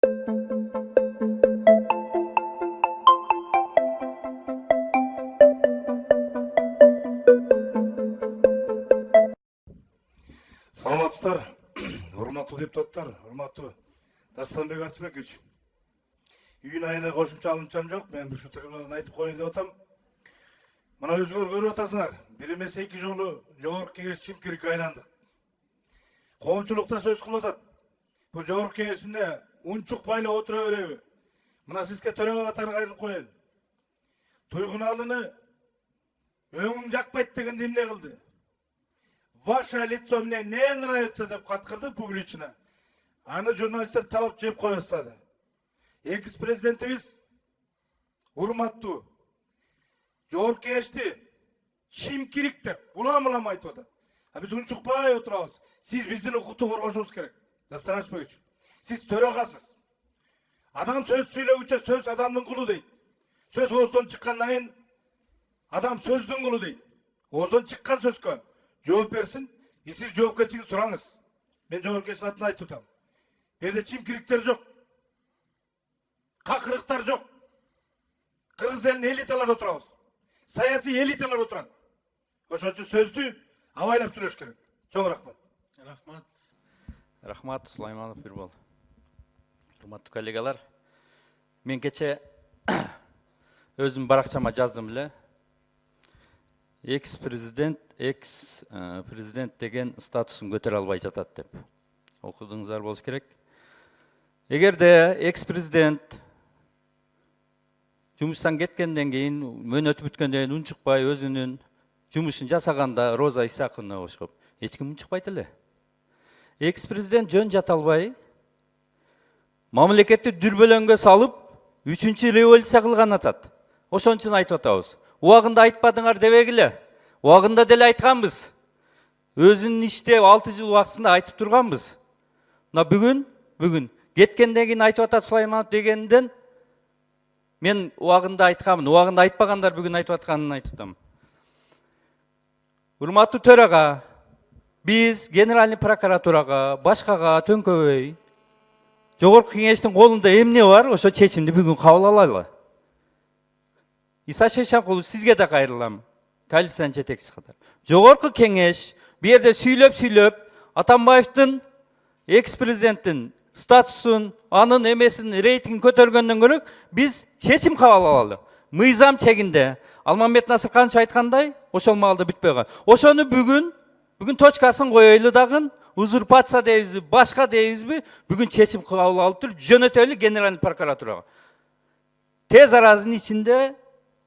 Саламатсыздар, урматтуу депутаттар, урматтуу Дастанбек Артыбекович. Үйүн айына кошумча алынчам жок, мен ушу трибунадан айтып коеюн деп атам. Мына өзүңөр көрүп атасыңар, бир эмес эки жолу жогорку кеңеш чимкирикке айландык. Коомчулукта сөз кылып атат. Бул жогорку кеңешинде унчукпай эле отура береби? Мына сизге төрага катары кайрылып коеюн. Туйгуналыны өңүң жакпайт дегенде эмне кылды? Ваше лицо мне не нравится деп каткырды публично. Аны журналисттер талап жеп кое баштады. Экс-президентибиз урматтуу жогорку кеңешти чимкирик деп улам айтып атат. А биз унчукпай отурабыз. Сиз биздин укукту коргошуңуз керек. Дастан Артыбекович, сиз төрагасыз. Адам сөз сүйлөгүчө сөз адамдын кулу дейт. Сөз ооздон чыккандан кийин адам сөздүн кулу дейт. Ооздон чыккан сөзгө жооп берсин, сиз жоопкерчилик сураңыз. Мен жогорку кеңештин атынан айтып атам. Жерде чимкириктер жок. Какырыктар жок. Кыргыз элинин элиталары отурабыз. Саясий элиталар отурат. Ошон үчүн сөздү абайлап сүйлөш керек. Чоң рахмат. Рахмат, Сулайманов Бирбол. Урматтуу коллегалар, мен кече өзүм баракчама жаздым эле. Экс-президент деген статусун көтөрө албай жатат деп. Окудуңуздар болуш керек. Эгерде экс-президент жумуштан кеткенден кийин, мөөнөтү бүткөндөн кийин унчукпай өзүнүн жумушун жасаганда Роза Исаковна окшоп, эч ким унчукпайт эле. Экс-президент жөн жата албай, мамлекетти дүрбөлөңгө салып, 3-чү революция кылган атат. Ошон үчүн айтып атабыз. Убагында айтпадыңар дебегиле. Убагында деле айтканбыз. Өзүнүн иштеп 6 жыл убактысында айтып турганбыз. Мына бүгүн кеткенден кийин айтып атат Сулайманов дегенден мен убагында айтканмын. Убагында айтпагандар бүгүн айтып атканын айтып атам. Урматтуу төрага, биз генеральный прокуратурага, башкага төңкөбөй, жогорку кеңештин колунда эмне бар, ошо чечимди бүгүн кабыл алайлы. Иса Шешенкулов, сизге да кайрылам. Коалициянын жетекчиси катары. Жогорку кеңеш бу жерде сүйлөп, Атамбаевдин, экс-президенттин статусун, анын эмесин, рейтингин көтөргөндөн көрө биз чечим кабыл алалы. Мыйзам чегинде Алмамбет Насырканович айткандай, ошол маалда бүтпөй калган. Ошону бүгүн точкасын коелу дагы, узурпация дейбизби, башка дейбизби, бүгүн чечим кабыл алып туруп, жөнөтөлү генеральный прокуратурага. Тез аранын ичинде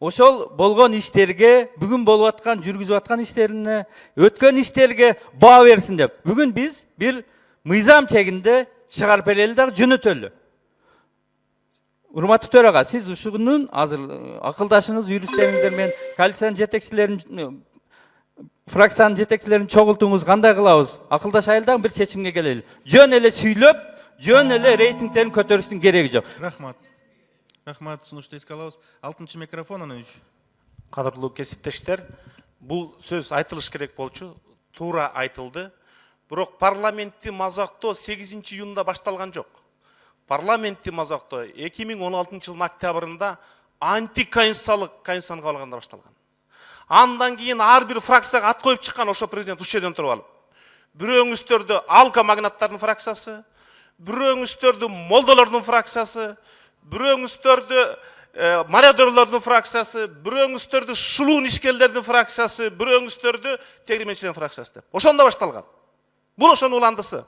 ошол болгон иштерге, бүгүн болуп аткан, жүргүзүп аткан иштерине, өткөн иштерге баа берсин деп. Бүгүн биз бир мыйзам чегинде чыгарып берели дагы жөнөтөлү. Урматтуу төрага, сиз ушунун азыр акылдашыңыз, юристтериңиздер менен коалициянын жетекчилерин, фракциянын жетекчилерин чогултуңуз, кандай кылабыз? Акылдашайлы дагы бир чечимге келели. Жөн эле сүйлөп, жөн эле рейтингтерин көтөрүштүн кереги жок. Рахмат, сунушту эске алабыз. 6-чы микрофон анан 3. Кадырлуу кесиптештер, бул сөз айтылыш керек болчу, туура айтылды. Бирок парламентти мазактоо 8 июнда башталган жок. Парламентти мазактоо 2016 жылдын октябрында антиконституциялык конституцияны кабыл алганда башталган. Андан кийин ар бир фракцияга ат коюп чыккан ошо президент ушул жерден туруп алып. Бирөөңүздөрдү алка магнаттардын фракциясы, бирөөңүздөрдү молдолордун фракциясы, бирөөңүздөрдү мародерлордун фракциясы, бирөөңүздөрдү шулуун ишкерлердин фракциясы, бирөөңүздөрдү тегрименчилердин фракциясы деп. Ошондо башталган. Бул ошонун уландысы.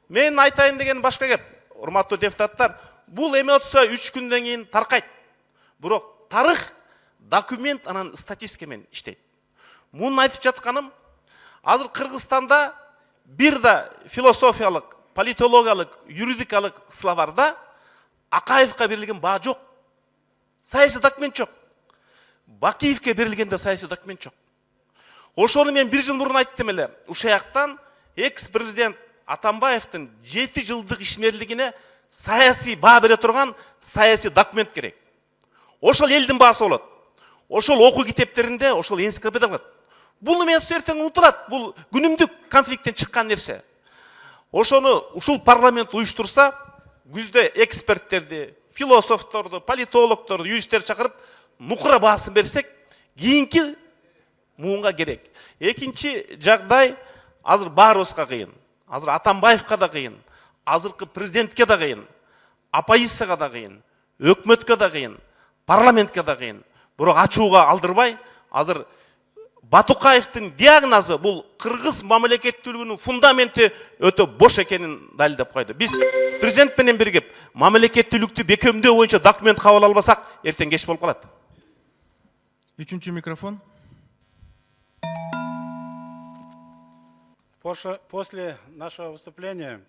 Мен айтайын деген башка кеп. Урматтуу депутаттар, бул эмоция 3 күндөн кийин таркайт. Бирок тарых, документ анан статистика менен иштейт. Муну айтып жатканым, азыр Кыргызстанда бир да философиялык, политологиялык, юридикалык словарда Акаевка берилген баа жок. Саясий документ жок. Бакиевке берилген да саясий документ жок. Ошону мен 1 жыл мурун айттым эле. Ушул жактан экс-президент Атамбаевдин 7 жылдык ишмерлигине саясий баа бере турган саясий документ керек. Ошол элдин баасы болот. Ошол окуу китептеринде, ошол энциклопедия калат. Буну мен эртең унутулат. Бул күнүмдүк конфликттен чыккан нерсе. Ошону ушул парламент уюштурса, күзде эксперттерди, философторду, политологторду, юристтерди чакырып нукура баасын берсек, кийинки муунга керек. Экинчи жагдай азыр баарыбызга кыйын. Азыр Атамбаевка да кыйын, азыркы президентке да кыйын, оппозицияга да кыйын, өкмөткө да кыйын, парламентке да кыйын. Бирок ачууга алдырбай, азыр Батукаевдин диагнозу бул кыргыз мамлекеттүүлүгүнүн фундаменти өтө бош экенин далилдеп койду. Биз президент менен биригип мамлекеттүүлүктү бекемдөө боюнча документ кабыл албасак, эртең кеч болуп калат. Üçüncü mikrofon. После нашего выступления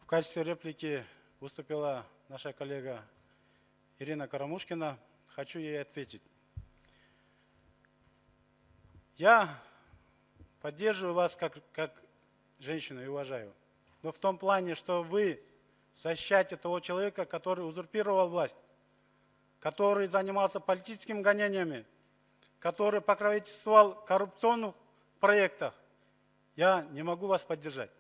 в качестве реплики выступила наша коллега Ирина Карамушкина. Хочу ей ответить. Я поддерживаю вас как женщину и уважаю. Но в том плане, что вы защищаете того человека, который узурпировал власть, который занимался политическими гонениями, который покровительствовал коррупционных проектах. Я не могу вас поддержать.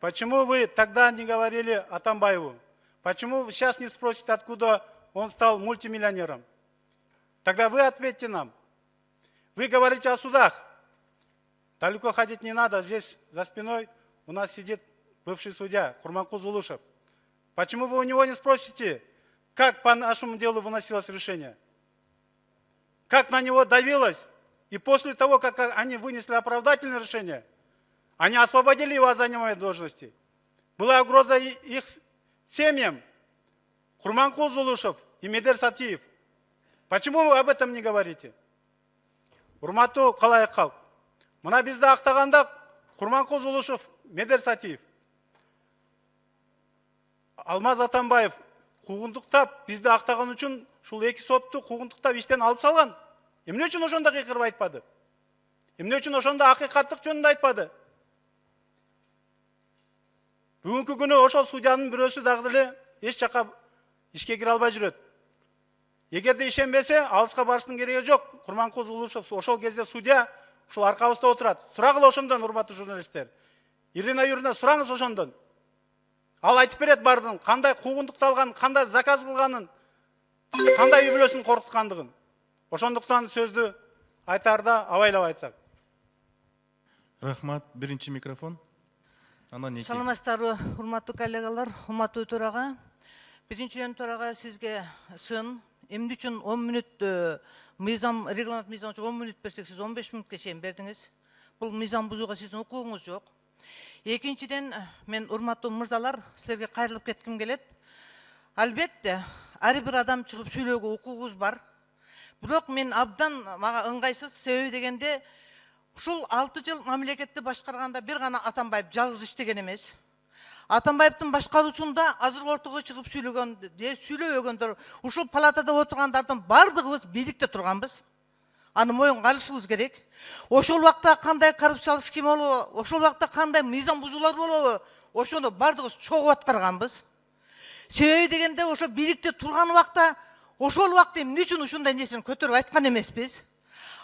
Почему вы тогда не говорили Атамбаеву? Почему вы сейчас не спросите, откуда он стал мультимиллионером? Тогда вы ответьте нам. Вы говорите о судах. Далеко ходить не надо. Здесь за спиной у нас сидит бывший судья Курманкул Зулушев. Почему вы у него не спросите, как по нашему делу выносилось решение? Как на него давилось? И после того, как они вынесли оправдательное решение, они освободили его от занимаемой должности. Была угроза их семьям. Курманкул Зулушев и Медер Сатиев. Почему вы об этом не говорите? Урматтуу калайык калк. Мына бизди актаганда Курманкул Зулушев, Медер Сатиев. Алмаз Атамбаев куугунтуктап бизди актаган үчүн ушул эки сотту куугунтуктап иштен алып салган. Эмне үчүн ошондо кыйкырып айтпады? Эмне үчүн ошондо акыйкаттык жөнүндө айтпады? Бүгүнкү күнү ошол судьянын бирөөсү дагы деле эч жака ишке кире албай жүрөт. Эгерде ишенбесе, алыска барыштын кереги жок. Курманкул Зулушев ошол кезде судья ушул аркабызда отурат. Сурагыла ошондон, урматтуу журналисттер. Ирина Юрьевна, сураңыз ошондон. Ал айтып берет бардын, кандай куугунтукталганын, кандай заказ кылганын, кандай үй бүлөсүн коркуткандыгын. Ошондуктан сөздү айтарда абайлап айтсак. Рахмат. Биринчи микрофон. Анан эки. Саламатсыздарбы, урматтуу коллегалар, урматтуу төрага. Биринчиден төрага сизге сын. Эмне үчүн 10 мүнөт мыйзам, регламент мыйзам 10 мүнөт берсек, сиз 15 мүнөткө чейин бердиңиз. Бул мыйзам бузууга сиздин укугуңуз жок. Экинчиден, мен урматтуу мырзалар, силерге кайрылып кетким келет. Албетте, ар бир адам чыгып сүйлөөгө укугубуз бар. Бирок мен абдан мага ыңгайсыз, себеби дегенде ушул 6 жыл мамлекетти башкарганда бир гана Атамбаев жалгыз иштеген эмес. Атамбаевдин башкаруусунда азыркы ортого чыгып сүйлөгөндөр, ушул палатада отургандардын бардыгыбыз бийликте турганбыз. Аны моюнга алышыбыз керек. Ошол убакта кандай коррупциялык схема болобу, ошол убакта кандай мыйзам бузуулар болобу, ошону бардыгыбыз чогуу аткарганбыз. Себеби дегенде ошо бийликте турган убакта, ошол убакта эмне үчүн ушундай нерсени көтөрүп айткан эмеспиз?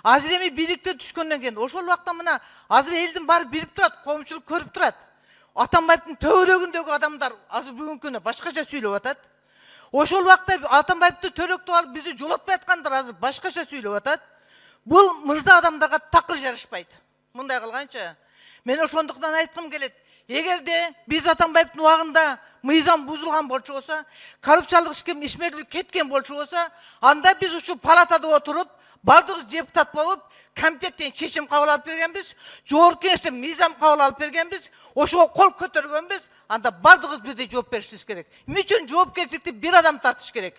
Азыр эми бийликте түшкөндөн кийин ошол убакта мына азыр элдин баары билип турат, коомчулук көрүп турат. Атамбаевдин төбөлөгүндөгү адамдар азыр бүгүнкү күнү башкача сүйлөп атат. Ошол убакта Атамбаевди төрөктөп алып бизди жолотпой аткандар азыр башкача сүйлөп атат. Бул мырза адамдарга такыр жарышпайт. Мындай кылганча, мен ошондуктан айткым келет. Эгерде биз Атамбаевдин убагында мыйзам бузулган болчу болсо, коррупциялык ишмерлик кеткен болчу болсо, анда биз ушул палатада отуруп, бардыгыбыз депутат болуп, комитеттен чечим кабыл алып бергенбиз, жогорку кеңештен мыйзам кабыл алып бергенбиз, ошого кол көтөргөнбүз, анда бардыгыбыз бирдей жооп беришибиз керек. Эмне үчүн жоопкерчиликти бир адам тартыш керек?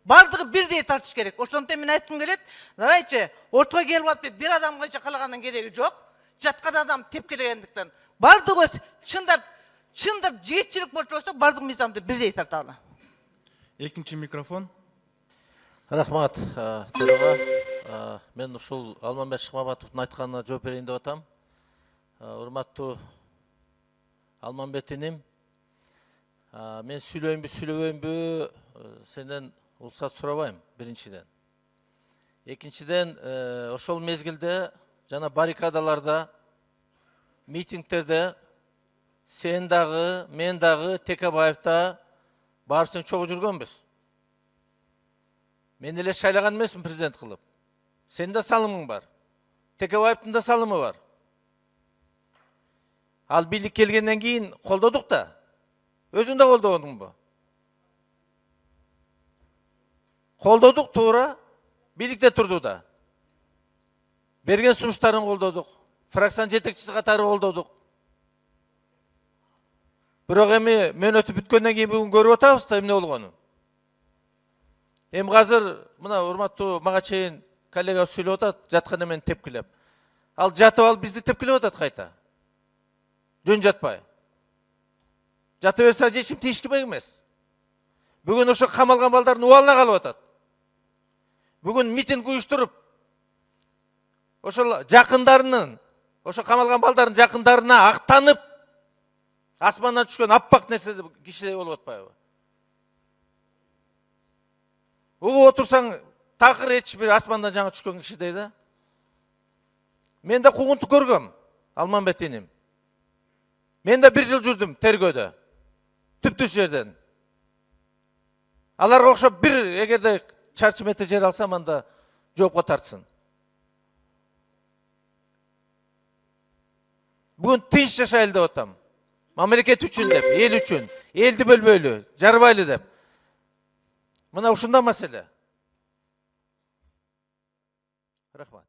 Бардыгы бирдей тартыш керек. Ошондон мен айткым келет, давайте ортого келип алып бир адам канча калагандын кереги жок. Жаткан адам тепкилегендиктен бардыгыбыз чындап жигитчилик болчу болсо, бардык мыйзамды бирдей тарталы. Экинчи микрофон. Рахмат, төрага. Мен ушул Алмамбет Шыкмамбатовдун айтканына жооп берейин деп атам. Урматтуу Алмамбет иним, мен сүйлөйүнбү, сүйлөбөйүнбү, сенден уруксат сурабайм, биринчиден. Экинчиден, ошол мезгилде жана баррикадаларда, митингтерде сен дагы, мен дагы, Текебаев да барысын чогуу жүргөнбүз. Мен эле шайлаган эмесмин президент кылып. Сен да салымың бар. Текебаевдин да салымы бар. Ал бийлик келгенден кийин колдодук да. Өзүң да колдогоңбу? Колдодук туура. Бийликте турду да. Берген сунуштарын колдодук. Фракциянын жетекчиси катары колдодук. Бирок эми мөөнөтү бүткөндөн кийин бүгүн көрүп атабыз да эмне болгонун. Эми азыр мына урматтуу мага чейин коллега сүйлөп атат, жаткан эмени тепкилеп. Ал жатып алып бизди тепкилеп атат кайта. Жөн жатпай. Жата берсе ешким тийиш керек эмес. Бүгүн ошо камалган балдардын убалына калып атат. Бүгүн митинг уюштуруп, ошол жакындарынын, ошо камалган балдардын жакындарына актанып, асмандан түшкөн аппак нерсе кишидей болуп атпайбы? Угуп отурсаң, такыр эч бир асмандан жаңы түшкөн кишидей да. Мен да кугунтук көргөм, Алмамбет иним. Мен да 1 жыл жүрдүм тергөөдө. Түптүс жерден. Аларга окшоп бир эгерде чарчы метр жер алсам, анда жоопко тартсын. Бүгүн тынч жашайлы деп атам. Мамлекет үчүн деп, эл үчүн, элди бөлбөйлү, жарбайлы деп. Мына ушундай маселе. Рахмат.